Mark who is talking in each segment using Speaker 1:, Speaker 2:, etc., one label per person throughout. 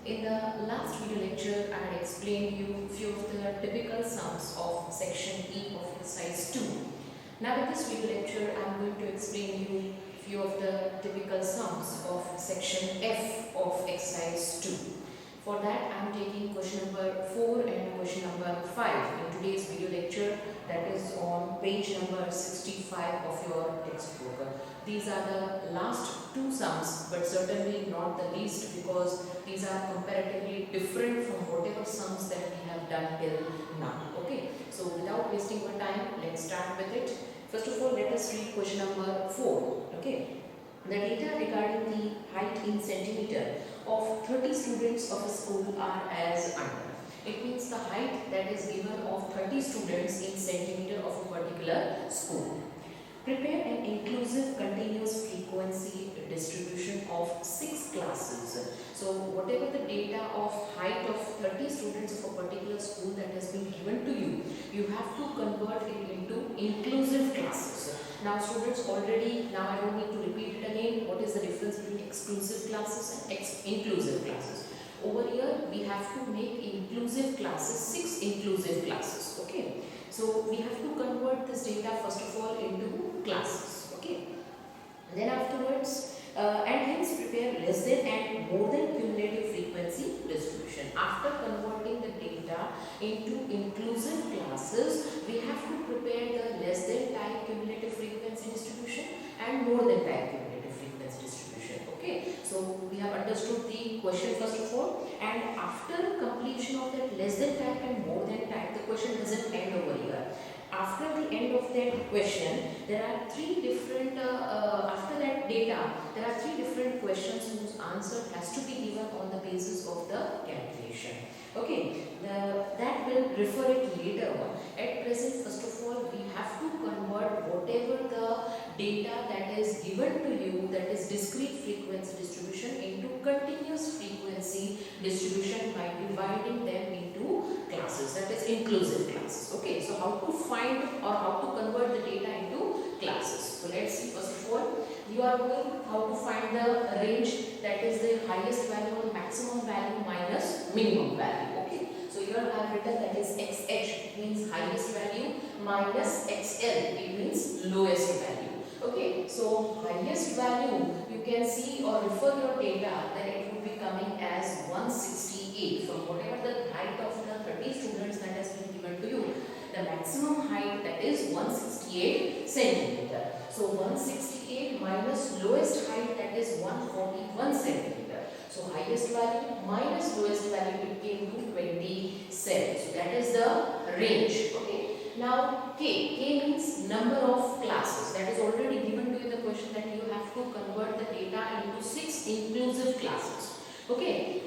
Speaker 1: In the last video lecture, I had explained you few of the typical sums of section E of exercise 2. Now in this video lecture, I am going to explain you few of the typical sums of section F of exercise 2. For that, I am taking question number 4 and question number 5 in today's video lecture, that is on page number 65 of your textbook. These are the last two sums, but certainly not the least, because these are comparatively different from whatever sums that we have done till now. Okay, so without wasting our time, let's start with it. First of all, let us read question number 4. Okay, the data regarding the height in centimeter of 30 students of a school are as under. It means the height that is given of 30 students in centimeter of a particular school. Prepare an inclusive continuous frequency distribution of 6 classes. So whatever the data of height of 30 students of a particular school that has been given to you, you have to convert it into inclusive classes. Now students already, now I don't need to repeat it again, what is the difference between exclusive classes and inclusive classes. Over here we have to make inclusive classes, 6 inclusive classes. Okay. So we have to convert this data first of all into classes. Okay. Then afterwards, and hence prepare less than and more than cumulative frequency distribution. After converting the data into inclusive classes, we have to prepare the less than type cumulative frequency distribution and more than type cumulative frequency distribution. Okay, so we have understood the question first of all, and after completion of that less than type and more than type, the question doesn't end over here. After the end of that question, there are three different, after that data, there are three different questions whose answer has to be given on the basis of the calculation. Okay, that will refer it later on. At present, first of all, we have to convert whatever the data that is given to you, that is discrete frequency distribution, into continuous frequency distribution by dividing them into classes, that is inclusive classes. Okay, so how to find or how to convert the data into classes. So let's see, first of all, you are going how to find the range, that is the highest value or maximum value minus minimum value. Okay, so here I have written that is XH means highest value minus XL, it means lowest value. Okay, so highest value you can see or refer your data, then it would be coming as 168 from whatever the height of the 30 students that has been given to you. The maximum height, that is 168 centimeter. So 168 minus lowest height, that is 141 centimeter. So highest value minus lowest value, it came to 27. So that is the range. Okay. Now K means number of classes. That is already given to you in the question, that you have to convert the data into 6 inclusive classes. Okay.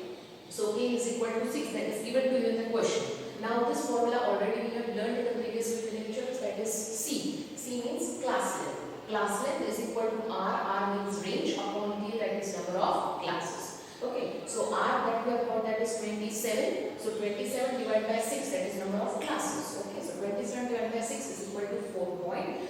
Speaker 1: So K is equal to 6, that is given to you in the question. Now this formula already we have learned in the previous lectures, that is C. C means class length. Class length is equal to R means range, upon K, that is number of classes. Okay, so R that we have got, that is 27. So 27 divided by 6, that is number of classes. Okay, so 27 divided by 6 is equal to 4.5.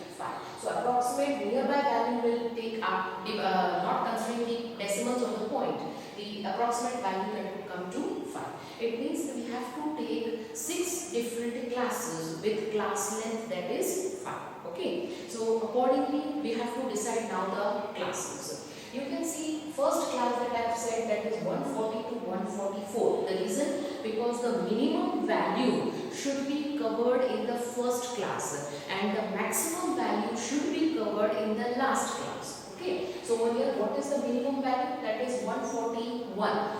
Speaker 1: So approximate nearby value will take up, not considering the decimals of the point, the approximate value that would come to 5. It means that we have to take 6 different classes with class length, that is 5. Okay, so accordingly we have to decide now the classes. You can see first class that I have said, that is 140 to 144. The reason, because the minimum value should be covered in the first class and the maximum value should be covered in the last class. Okay, so over here what is the minimum value? That is 141.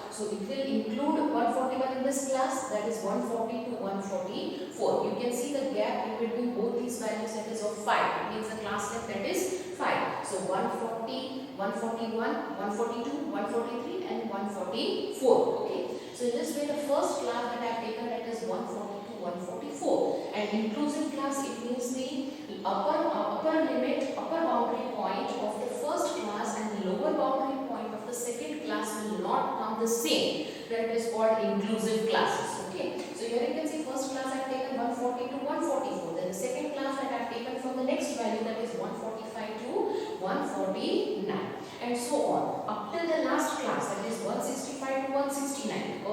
Speaker 1: So it will include 141 in this class, that is 140 to 144. You can see the gap in between both these values, that is of 5. It means the class length, that is 5. So 140, 141, 142, 143 and 144. Okay, so in this way the first class that I have taken, that is 140 to 144, and inclusive class, it means the upper limit, upper boundary point of the first class and the lower boundary point of the second class will not come the same. That is called inclusive classes. Okay, so here you can see first class I have taken 140 to 144. Then the second class that I have taken from the next value, that is 145 to 149, and so on up till the last class, that is 165 to 169.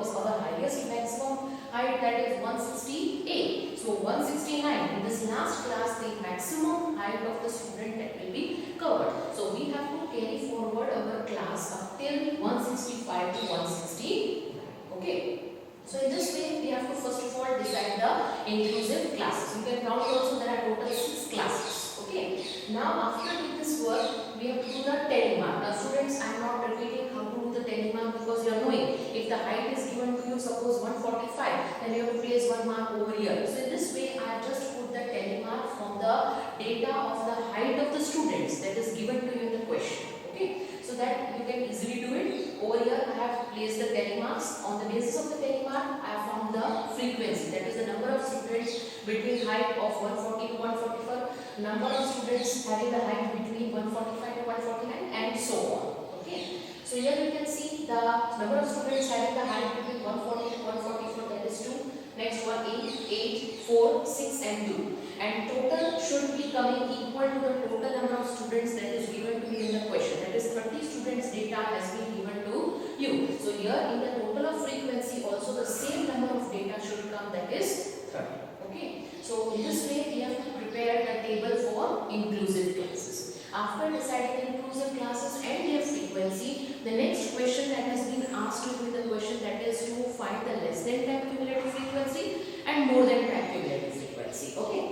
Speaker 1: So 169, in this last class, the maximum height of the student that will be covered. So we have to carry forward our class up till 165 to 160. Okay. So in this way, we have to first of all decide the inclusive classes. You can count also there are total 6 classes. Okay. Now after doing this work, we have to do the telemark. Now students, I am not repeating how to do the telemark because you are knowing. If the height is given to you, suppose 145, then you have to place 1 mark over here. So in this way, I have just put the telemark from the data of the height of the students that is given to you in the question. Okay. So that you can easily do it. Over here I have placed the telemarks. On the basis of the telemark, I have found the frequency, that is the number of students between height of 140 to 144, number of students having the height between 145 to 149 and so on. Okay. So here you can see the number of students having the height between 140 to 144, that is 2. Next one 8, 8, 4, 6 and 2. And total should be coming equal to the total number of students that is given to you in the question. That is 30 students data has been given to you. So here in the total of frequency also the same number of data should come, that is 30. Okay. So in this way we have to prepare the table for inclusive classes. After deciding inclusive classes and their frequency, the next question that has been asked you with the question that is to find the less than time cumulative frequency and more than time cumulative frequency. Okay.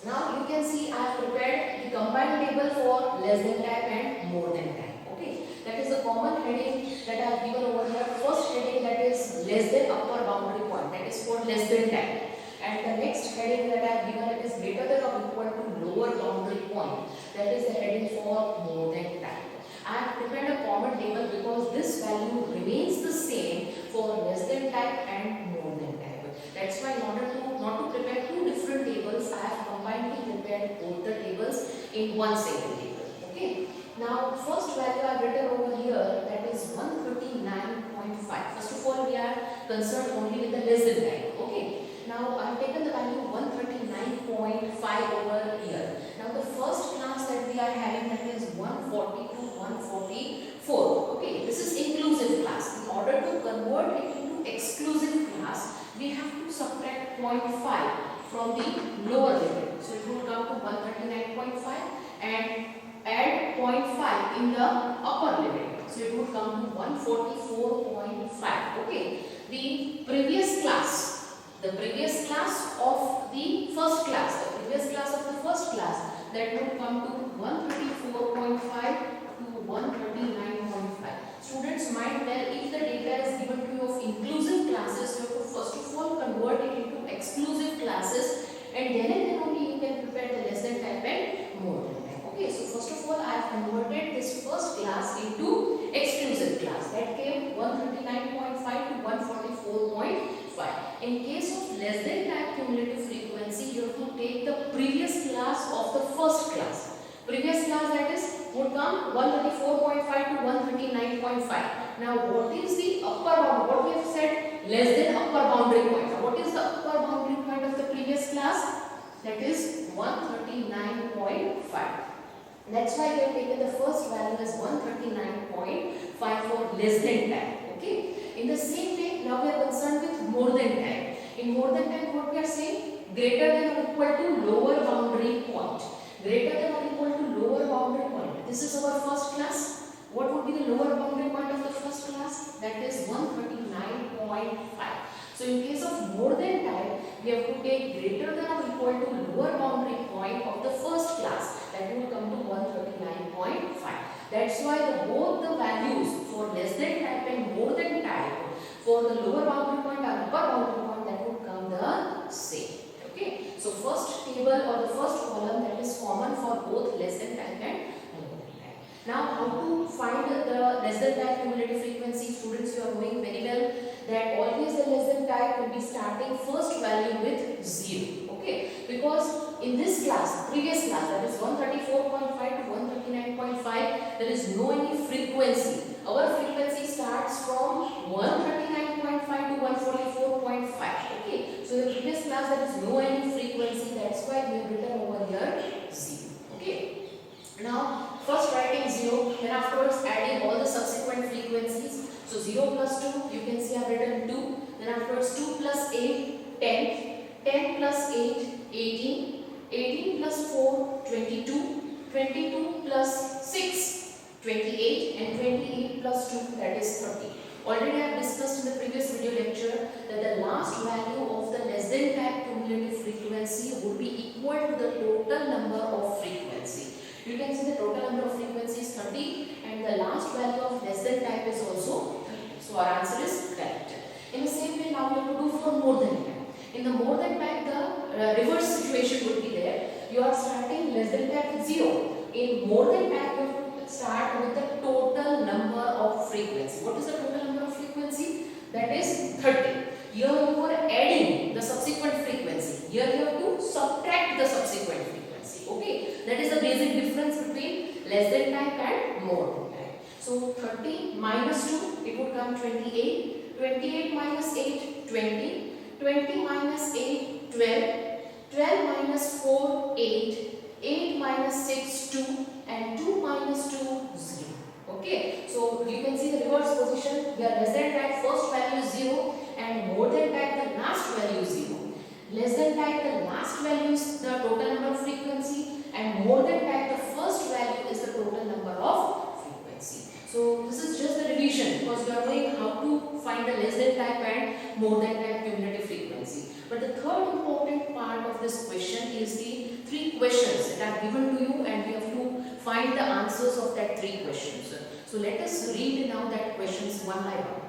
Speaker 1: Now you can see I have prepared the combined table for less than time and more than time. Okay. That is the common heading that I have given over here. First heading, that is less than upper boundary point, that is for less than time. And the next heading that I have given it is greater than or equal to lower boundary point. That is the heading for more than time. I have prepared a common table because this value remains the same for less than time and more than time. That's why in order to not to prepare two different tables, I have combinedly prepared both the tables in one single table. Okay. Now first value I have written over here, that is 139.5. First of all, we are concerned only with the less than time. Okay. Now I have taken the value 139.5 over here. Now the first class that we are having, that is 140 to 144. Okay, this is inclusive class. In order to convert it into exclusive class, we have to subtract 0.5 from the lower limit. So it will come to 139.5 and add 0.5 in the upper limit. So it would come to 144.5. Okay, the previous class of the first class, that would come to 134.5 to 139.5. Students might tell, if the data is given to you of inclusive classes, you have to first of all convert it into exclusive classes, and then only you can prepare the less than time and more than time. Okay, so first of all I have converted this first class into exclusive class. That came 139.5 to 144.5. In case of less than time cumulative frequency, you have to take the previous class of the first class. Previous class, that is, would come 134.5 to 139.5. Now what is the upper boundary? What we have said, less than upper boundary point. Now what is the upper boundary point of the previous class? That is 139.5. That's why we have taken the first value as 139.5 for less than time. Okay. In the same way, now we are concerned with more than time. In more than time, what we are saying? Greater than or equal to lower boundary point. Greater than or equal to lower boundary point. This is our first class. What would be the lower boundary point of the first class? That is 139.5. So in case of more than time, we have to take greater than or equal to lower boundary point of the first class. That will come to 139.5. That's why both the values for less than time and more than time, for the lower boundary point and upper boundary point, that would come the same. Okay. So first table or the first column, that is common for both less than time and more than time. Now how to find the less than time cumulative frequency? Students, you are knowing very well that always the less than time will be starting first value with 0. Okay. Because in this class, previous class, that is 134.5 to 139.5, there is no any frequency. Our frequency starts from 139.5 to 144.5. Okay. So in the previous class there is no any frequency. That's why we have written over here 0. Okay. Now first writing 0, then afterwards adding all the subsequent frequencies. So 0 plus 2, you can see I have written 2. Then afterwards 2 plus 8, 10. 10 plus 8, 18. 18 plus 4, 22. 22 plus 6, 28. And 28 plus 2, that is 30. Already I have discussed in the previous video lecture that the last value of the less than type cumulative frequency would be equal to the total number of frequency. You can see the total number of frequency is 30 and the last value of less than type is also 30. So our answer is correct. In the same way now we have to do for more than type. In the more than type the reverse situation would be there. You are starting less than type with 0. In more than type you have to start with the total number of frequency. What is the total number of frequency? That is 30. Here you are adding the subsequent frequency. Here you have to subtract the subsequent frequency. Okay, that is the basic difference between less than type and more than type. So 30 minus 2, it would come 28. 28 minus 8, 20. 20 minus 8, 12. 12 minus 4, 8. 8 minus 6, 2. And 2 minus 2, 0. Okay, so you can see the reverse position. Here less than type first value is 0 and more than type the last value is 0. Less than type the last value is the total number of frequency and more than type the first value is the total number of frequency. So this is just the revision because we are knowing how to find the less than type and more than type cumulative frequency. But the third important part of this question is the 3 questions that are given to you and we have to find the answers of that 3 questions. So let us read now that questions one by one.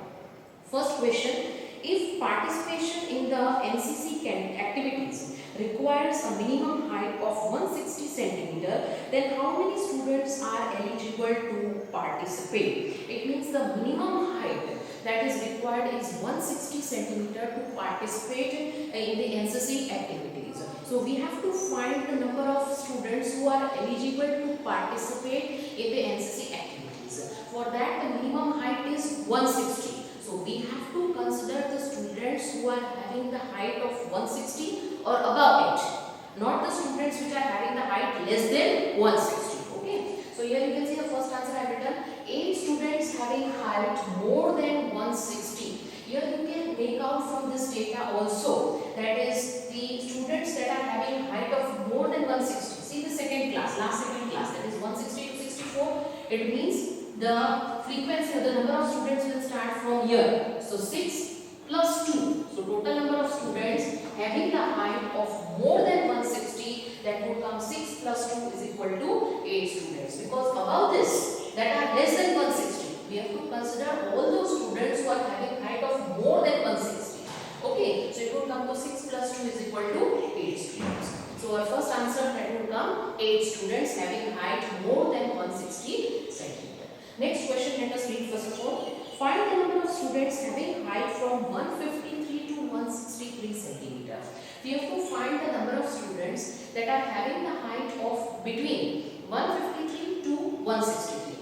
Speaker 1: First question, if participation in the NCC activities requires a minimum height of 160 cm, then how many students are eligible to participate? It means the minimum height that is required is 160 cm to participate in the NCC activities. So we have to find the number of students who are eligible to participate in the NCC activities. For that the minimum height is 160. So we have to consider the students who are having the height of 160 or above it, not the students which are having the height less than 160. Okay. So here you can see the first answer I have written 8 students having height more than 160. Here you can make out from this data also, that is the students that are having height of more than 160. See the second class, last second class, that is 160 to 64. It means the frequency of the number of students will start from here. So 6 plus 2. So total number of students having the height of more than 160, that would come 6 plus 2 is equal to 8 students. Because above this, that are less than 160, we have to consider all those students who are having height of more than 160. Okay, so it would come to 6 plus 2 is equal to 8 students. So our first answer, that would come 8 students having height more than 160 cm. Next question, let us read first of all. Find the number of students having height from 153 to 163 cm. We have to find the number of students that are having the height of between 153 to 163.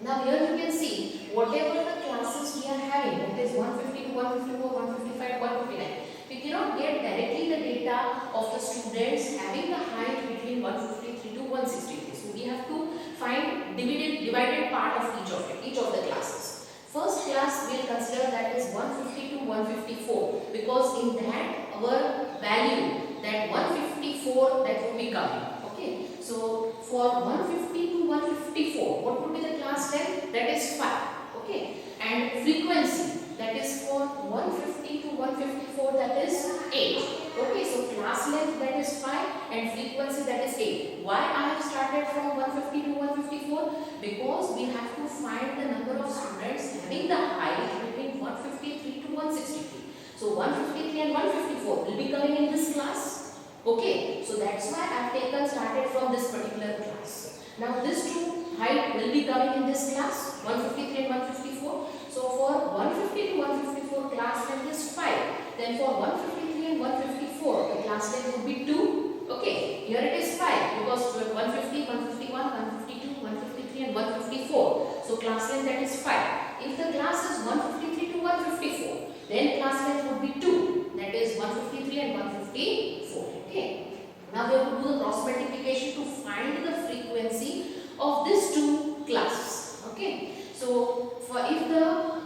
Speaker 1: Now here you can see whatever the classes we are having, that is 150 to 154, 155, 159. We cannot get directly the data of the students having the height between 153 to 163. So we have to find divided part of each of it, each of the classes. First class we will consider that is 150 to 154 because in that our value, that 154, that will be coming. Okay, so for 150 to 154, what would be the class length? That is 5. Okay, and frequency, that is for 150 to 154, that is 8. Okay, so class length, that is 5 and frequency, that is 8. Why I have started from 150 to 154? Because we have to find the number of students having the height between 153 to 163. So 153 and 154 will be coming in this class. Okay, so that's why I have started from this particular class. Now this two height will be coming in this class, 153 and 154. So for 150 to 154 class length is 5. Then for 153 and 154 the class length would be 2. Okay, here it is 5 because 150, 151, 152, 153 and 154. So class length, that is 5. If the class is 153 to 154, then class length would be 2. That is 153 and 154. Okay. Now we have to do the cross multiplication to find the frequency of these two classes. Okay. So for if the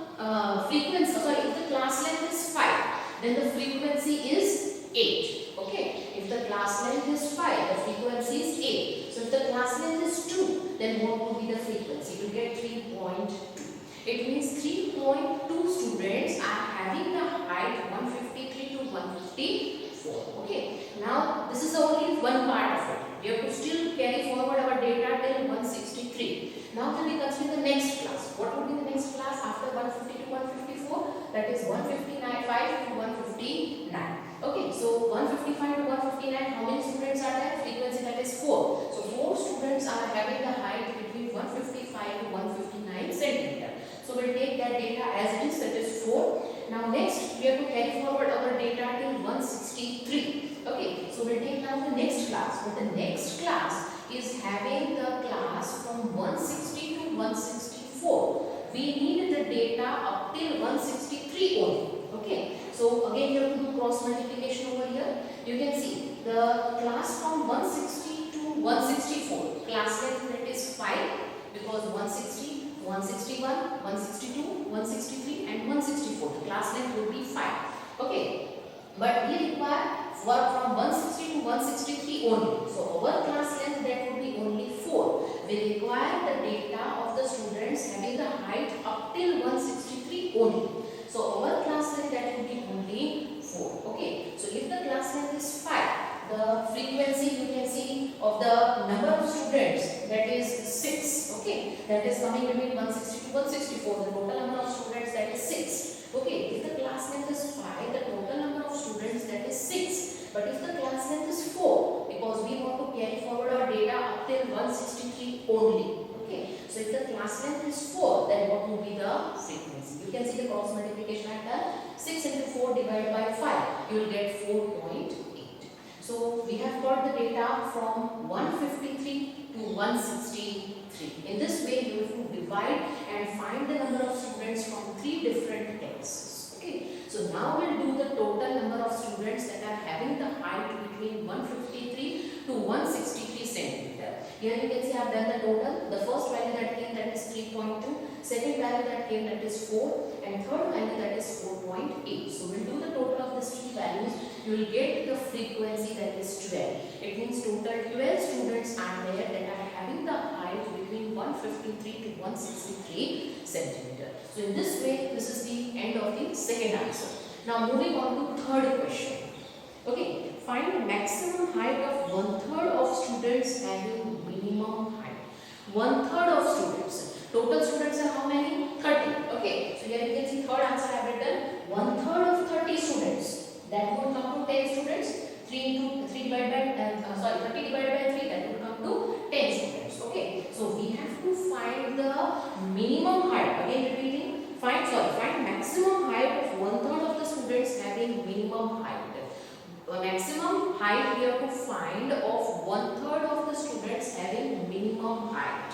Speaker 1: if the class length is 5, then the frequency is 8. It means 3.2 students are having the height 153 to 154. Okay. Now this is only one part of it. We have to still carry forward our data till 163. Now can we consider the next class? What would be the next class after 150 to 154? That is 159 5 to 159. Okay, so 155 to 159, how many students are there? Frequency, that is 4. So 4 students are having the height between 155 to 159 centimeter. So we'll take that data as it is, that is 4. Now next we have to carry forward our data till 163. Okay, so we'll take now the next class. But the next class is having the class from 160 to 164. We need the data up till 163 only. Okay, so again you have to do cross multiplication over here. You can see the class from 160 to 164. Class length, that is 5, because 160, 161, 162, 163 and 164. The class length will be 5. Okay, but we require from 160 to 163 only. So our class length, that would be only 4. We require the data of the students having the height up till 163 only. So our class length, that would be only 4. Okay, so if the class length is 5, the frequency you can see of the number of students, that is 6. Okay, that is coming between 160 to 164. The total number of students, that is 6. Okay, if the class length is 5, the total number of students, that is 6. But if the class length is 4, because we want to carry forward our data up till 163 only. Okay, so if the class length is 4, then what will be the frequency? You can see the cross multiplication I've done. 6 into 4 divided by 5, you will get 4.8. So we have got the data from 153 to 163. In this way, you have to divide and find the number of students from 3 different classes. Okay, so now we'll do the total number of students that are having the height between 153 to 163 centimeter. Here you can see I have done the total. The first value that came, that is 3.2. Second value that came, that is 4. And third value, that is 4.8. So we'll do the total of these 3 values. You will get the frequency, that is 12. It means total 12 students are there that are having the height between 153 to 163 centimeter. So in this way, this is the end of the second answer. Now moving on to third question. Okay, find the maximum height of 1/3 of students having minimum height. 1/3 of students. Total students are how many? 30. Okay, so here you can see third answer I have written 1/3 of 30 students. That would come to 10 students. 30 divided by 3, that would come to 10 students. Okay, so we have to find the minimum height. Again repeating, find maximum height of 1/3 of the students having minimum height. Maximum height we have to find of 1/3 of the students having minimum height.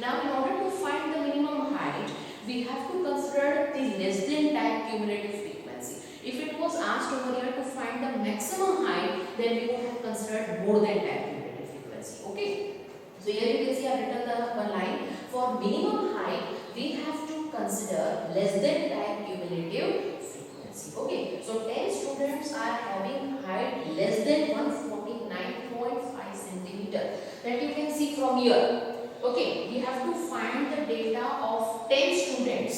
Speaker 1: Now in order to find the minimum height, we have to consider the less than type cumulative frequency. If it was asked over here to find the maximum height, then we would have considered more than type cumulative frequency. Okay, so here you can see I have written the one line. For minimum height, we have to consider less than type cumulative frequency. Okay, so 10 students are having height less than 149.5 centimeter. That you can see from here. Okay, we have to find the data of 10 students.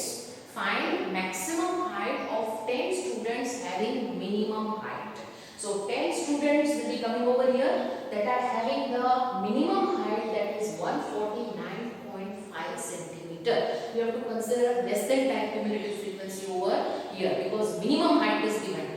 Speaker 1: Find maximum height of 10 students having minimum height. So 10 students will be coming over here that are having the minimum height, that is 149.5 centimeter. We have to consider less than type cumulative frequency over here because minimum height is given.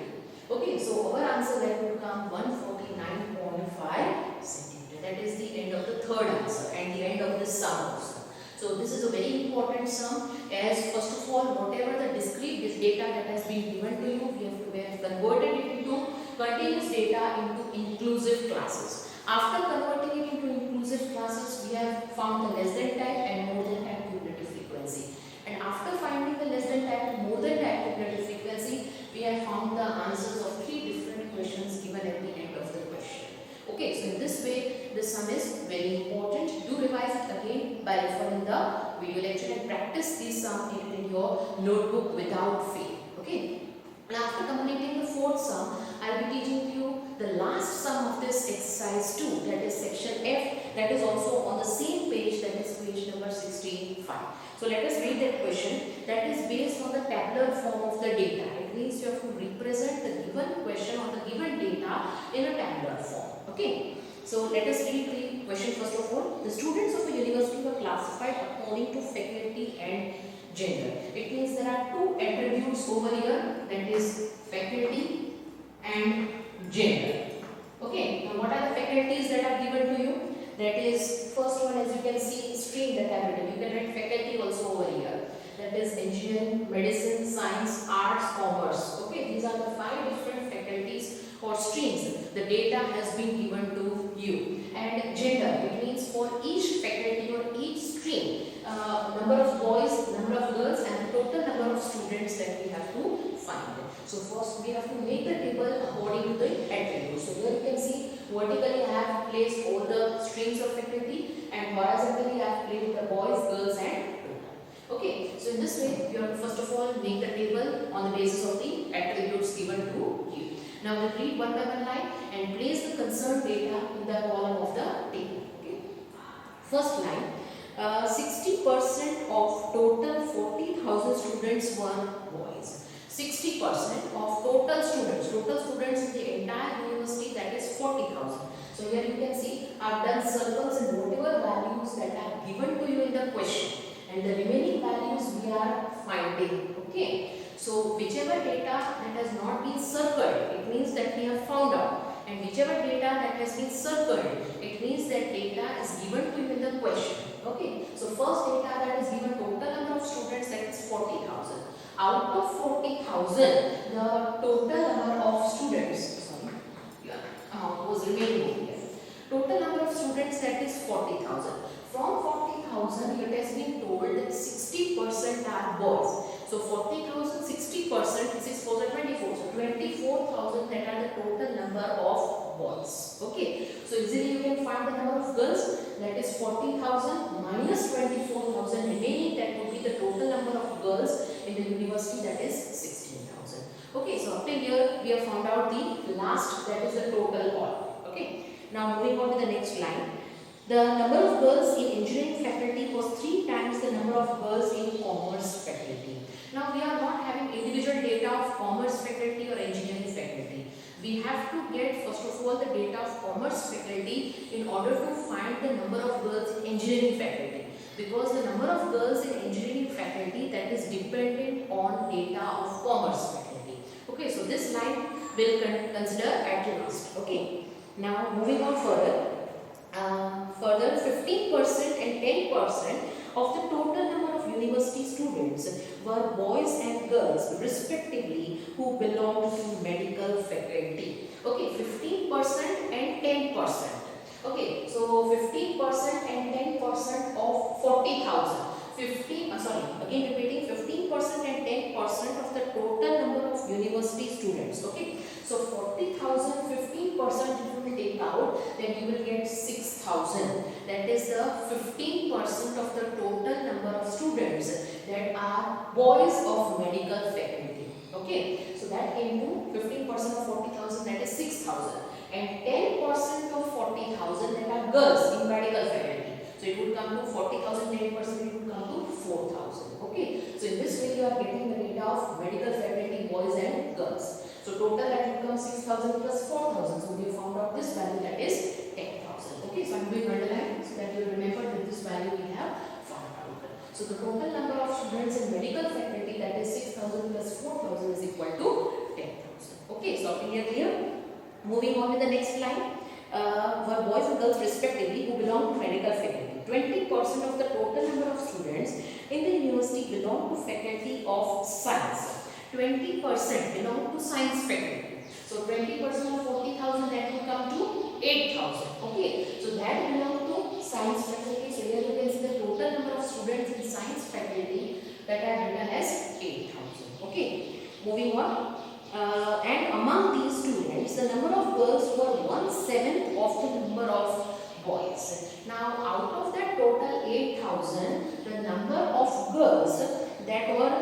Speaker 1: Okay, so our answer that would come 149.5 centimeter. That is the end of the third answer and the end of this sum also. So this is a very important sum, as first of all, whatever the discrete data that has been given to you, we have converted it into continuous data into inclusive classes. After converting it into inclusive classes, we have found the less than type and more than type cumulative frequency. And after finding the less than type and more than type cumulative frequency, we have found the answers of 3 different questions given at the end of the question. Okay, so in this way, this sum is very important. Do revise it again by referring the video lecture and practice this sum in your notebook without fail. Okay. Now after completing the fourth sum, I will be teaching you the last sum of this exercise 2, that is section F, that is also on the same page, that is page number 65. So let us read that question. that is based on the tabular form of the data. It means you have to represent the given question or the given data in a tabular form. Okay. So let us read the question first of all. The students of a university were classified according to faculty and gender. It means there are two attributes over here, that is faculty and gender. Okay, now what are the faculties that are given to you? That is, first one, as you can see, stream that I have written. You can write faculty also over here. That is engineering, medicine, science, arts, commerce. Okay, these are the 5 different faculties or streams. The data has been given to you. And gender, it means for each faculty or each stream, number of boys, number of girls, and the total number of students that we have to find. So first we have to make the table according to the attributes. So here you can see vertically I have placed all the streams of faculty, and horizontally I have placed the boys, girls, and total. Okay, so in this way you have to first of all make the table on the basis of the attributes given to you. Now we'll read one by one line and place the concerned data in the column of the table. Okay. First line, 60% of total 40,000 students were boys. 60% of total students in the entire university, that is 40,000. So here you can see I have done circles in whatever values that are given to you in the question, and the remaining values we are finding. Okay. So whichever data that has not been circled, it means that we have found out, and whichever data that has been circled, it means that data is given to you in the question. Okay. So first data that is given, total number of students, that is 40,000. Out of 40,000, the total number of students, was remaining here. Total number of students, that is 40,000. From 40,000, it has been told that 60% are boys. So 40,000, 60%, 6 4 24. So 24,000 that are the total number of boys. Okay. So easily you can find the number of girls, that is 40,000 minus 24,000 remaining, that would be the total number of girls in the university, that is 16,000. Okay. So up to here we have found out the last, that is the total column. Okay. Now moving on to the next line. The number of girls in engineering faculty was 3 times the number of girls in commerce faculty. Now we are not having individual data of commerce faculty or engineering faculty. We have to get first of all the data of commerce faculty in order to find the number of girls in engineering faculty. Because the number of girls in engineering faculty, that is dependent on data of commerce faculty. Okay, so this line will consider at last. Okay. Now moving on further. Further, 15% and 10% of the total number of university students were boys and girls respectively who belonged to medical faculty. Okay, 15% and 10%. Okay, so 15% and 10% of 40,000. 15% and 10% of the total number of university students. Okay, so 40,000, 15% if you will take out, then you will get 6,000. That is the 15% of the total number of students that are boys of medical faculty. Okay, so that came to 15% of 40,000, that is 6,000, and 10% of 40,000 that are girls in medical faculty. So it would come to 40,000, 10% it would come to 4,000. Okay, so in this way you are getting the data of medical faculty, boys and girls. So total that would come 6,000 plus 4,000. So we have found out this value, that is 10,000. Okay, so I am doing underline so that you remember that this value we have found out. So the total number of students in medical faculty, that is 6,000 plus 4,000 is equal to 10,000. Okay, so clear. Moving on to the next line. Were boys and girls respectively who belong to medical faculty. 20% of the total number of students in the university belong to faculty of science. 20% belong to science faculty. So 20% of 40,000, that will come to 8,000. Okay, so that belong to science faculty. So here you can see the total number of students in science faculty that are written as 8,000. Okay, moving on. And among these students, the number of girls were 1/7 of the number of boys. Now, out of that total 8,000, the number of girls that were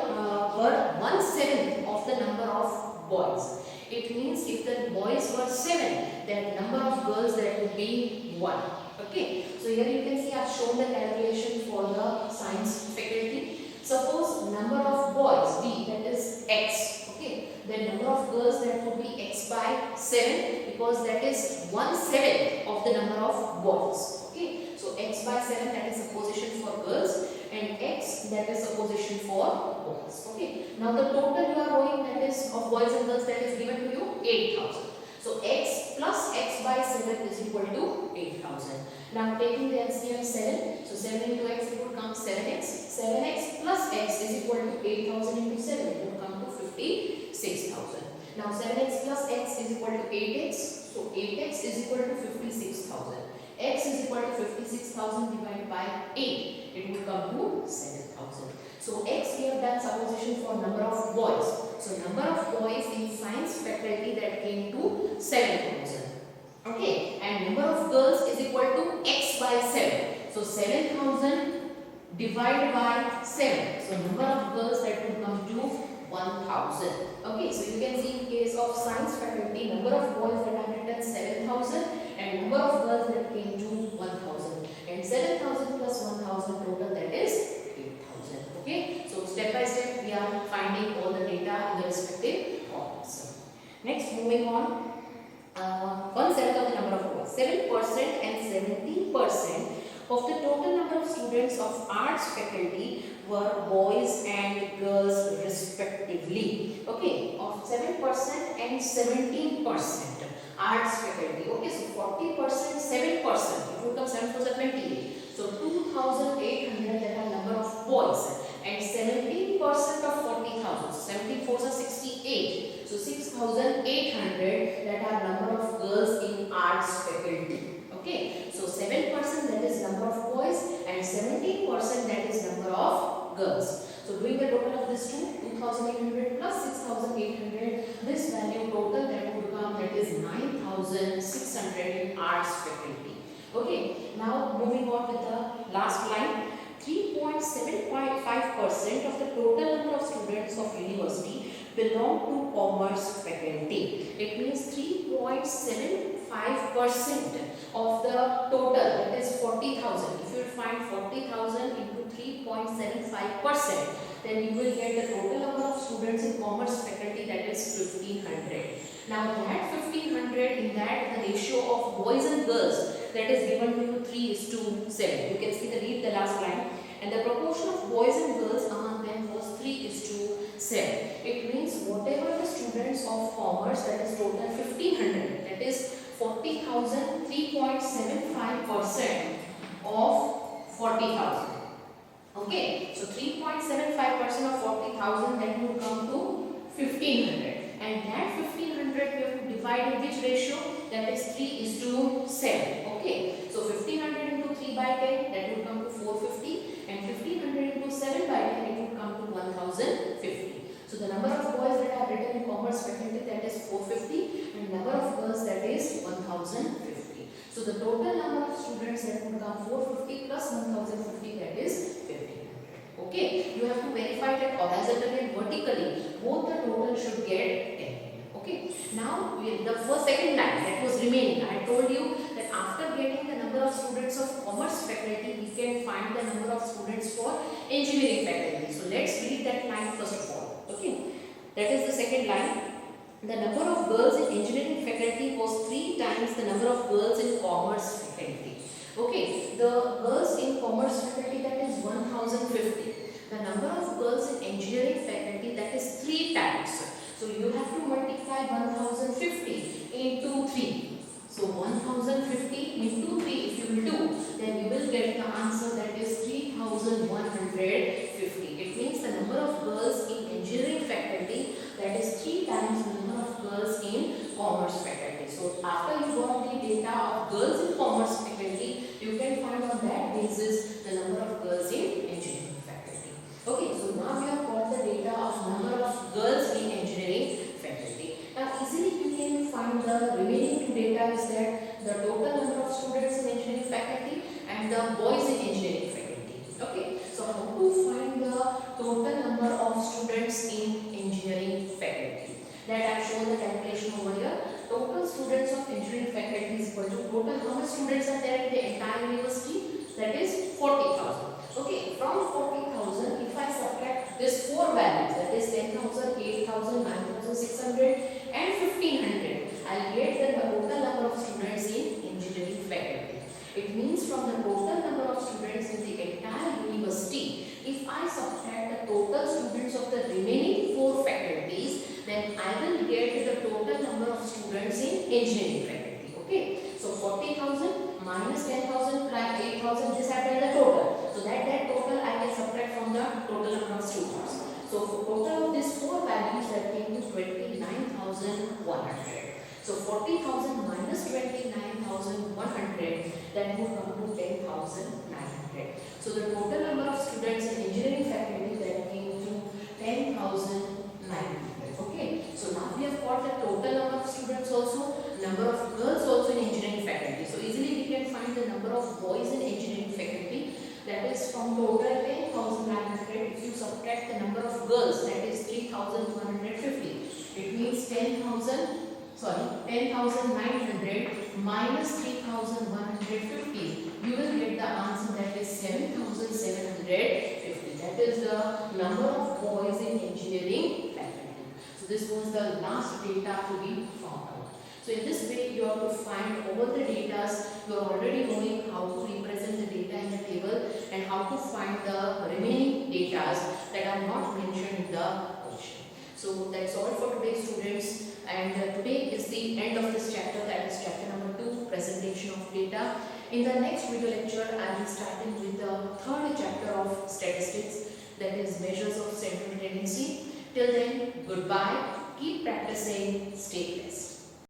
Speaker 1: 1/7 of the number of boys. It means if the boys were 7, then number of girls that would be 1. Okay, so here you can see I have shown the calculation for the science faculty. Suppose number of boys B, that is x, okay, then number of girls, that would be x by 7, because that is 1/7 of the number of boys. Okay, so x by 7, that is a position for girls, and x, that is a position for boys. Okay, now the total you are knowing, that is of boys and girls, that is given to you 8,000. So x plus x by 7 is equal to 8,000. Now taking the LCM 7, so 7 into x, it would come 7x. 7x plus x is equal to 8,000 into 7, it would come to 56,000. Now 7x plus x is equal to 8x, so 8x is equal to 56,000. X is equal to 56,000 divided by 8, it would come to 7,000. So x, we have done supposition for number of boys. So number of boys in science faculty, that came to 7,000. Okay, and number of girls is equal to x by 7. So 7,000 divided by 7. So number of girls, that would come to 1,000. Okay, so you can see in case of science faculty, number of boys that are written 7,000 and number of girls that came to 1,000. And 7,000 plus 1,000 total, that is 8,000. Okay, so step by step we are finding all the data in the respective columns. Next, moving on. 1/7 of the number of boys. 7% and 17% of the total number of students of arts faculty were boys and girls respectively. Okay, of 7% and 17% arts faculty. Okay, so 40%, 7%. It would come 7 4 28. So 2,800, that are number of boys, and 17% of 40,000. So 17 4s are 68. So 6,800, that are number of girls in arts faculty. Okay, so 7%, that is number of boys, and 17%, that is number of girls. So doing the total of this two, 2,800 plus 6,800, this value total that would come, that is 9,600 in arts faculty. Okay, now moving on with the last line. 3.75% of the total number of students of university belong to commerce faculty. It means 3.75% of the total, that is 40,000. If you find 40,000 into 3.75%, then you will get the total number of students in commerce faculty, that is 1,500. Now that 1,500, in that the ratio of boys and girls, that is given to you 3:7. You can see the last line. And the proportion of boys and girls among them was 3:7. It means whatever the students of commerce, that is total 1,500, that is 40,000, 3.75% of 40,000. Okay, so 3.75% of 40,000, that would come to 1,500. And that 1,500 we have to divide in which ratio? That is 3:7. Okay, so 1,500 into 3 by 10, that would come to 450. And 1,500 into 7 by 10, it would come to 1,050. So the number of boys that are written in commerce faculty, that is 450, and number of girls, that is 1,050. So the total number of students that would come 450 plus 1,050, that is 1,500. Okay, you have to verify that horizontally and vertically both the total should get 10. Okay, now the second line that was remaining, I told you that after getting the number of students of commerce faculty, we can find the number of students for engineering faculty. So let's read that line first of all. Okay, that is the second line. The number of girls in engineering faculty was 3 times the number of girls in commerce faculty. Okay, the girls in commerce faculty, that is 1,050. The number of girls in engineering faculty, that is 3 times. So you have to multiply 1,050 into 3. So 1,050 into 3, if you will do, then you will get the answer, that is 3,150. It means the number of girls in engineering faculty, that is 3 times the number of girls in commerce faculty. So after you got the data of girls in commerce faculty, you can find on that basis the number of girls in engineering faculty. Okay, so now we have got the data of number of girls in engineering faculty. Now easily you can find the remaining two data, is that the total number of students in engineering faculty and the boys in engineering faculty. Okay, so how to find the total number of students in engineering faculty? That I have shown the calculation over here. Total students of engineering faculty is equal to total, how many students are there in the entire university? That is 40,000. Okay, from 40,000, if I subtract engineering faculty. Okay, so 40,000 minus 10,000 plus 8,000, this have been the total. So that total I can subtract from the total number of students. So for total of these four values, that came to 29,100. So 40,000 minus 29,100, that would come to 10,900. So the total number of students in engineering faculty, that came to 10,900. Okay, so now we have got the total number of students also, number of girls also in engineering faculty. So easily we can find the number of boys in engineering faculty. That is from total 10,900. If you subtract the number of girls, that is 3,150. It means 10,900 minus 3,150. You will get the answer, that is 7,750. That is the number of boys in engineering faculty. So this was the last data to be found out. So in this way you have to find all the data. You are already knowing how to represent the data in the table and how to find the remaining data that are not mentioned in the question. So that's all for today, students. And today is the end of this chapter, that is chapter number 2, presentation of data. In the next video lecture, I will start with the third chapter of statistics, that is measures of central tendency. Till then, goodbye. Keep practicing. Stay blessed.